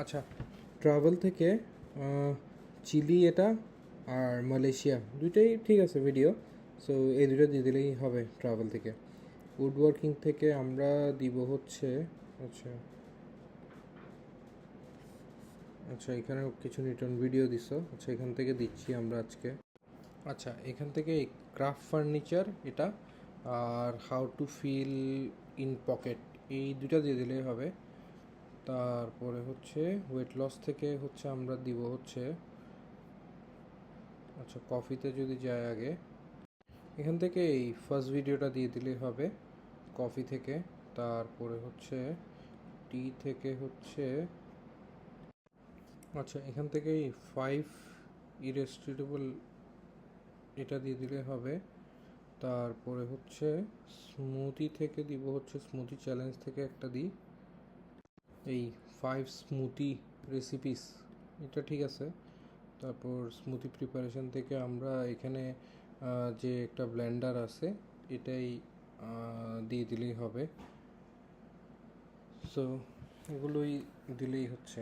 আচ্ছা, ট্রাভেল থেকে চিলি এটা আর মালয়েশিয়া দুইটাই ঠিক আছে ভিডিও। সো এই দুটো দিয়ে দিলেই হবে ট্রাভেল থেকে। উড ওয়ার্কিং থেকে আমরা দিব হচ্ছে, আচ্ছা আচ্ছা এখানেও কিছু রিটার্ন ভিডিও দিছো, আচ্ছা এখান থেকে দিচ্ছি আমরা আজকে। আচ্ছা এখান থেকে ক্রাফট ফার্নিচার এটা আর how to fill in pocket, এই দুটা দিয়ে দিলেই হবে। তারপরে হচ্ছে ওয়েট লস থেকে হচ্ছে আমরা দিব হচ্ছে, আচ্ছা কফিতে যদি যায় আগে, এখান থেকে এই ফার্স্ট ভিডিওটা দিয়ে দিলেই হবে কফি থেকে। তারপরে হচ্ছে টি থেকে হচ্ছে, আচ্ছা এখান থেকে এই 5 ইরেস্টিটেবল এটা দিয়ে দিলে হবে। তারপরে হচ্ছে স্মুদি থেকে দিব হচ্ছে, স্মুদি চ্যালেঞ্জ থেকে একটা দিই, এই 5 স্মুদি রেসিপিস, এটা ঠিক আছে। তারপর স্মুদি প্রিপারেশন থেকে আমরা এখানে যে একটা ব্লেন্ডার আছে এটাই দিয়ে দিলেই হবে। সো এগুলোই দিলেই হচ্ছে।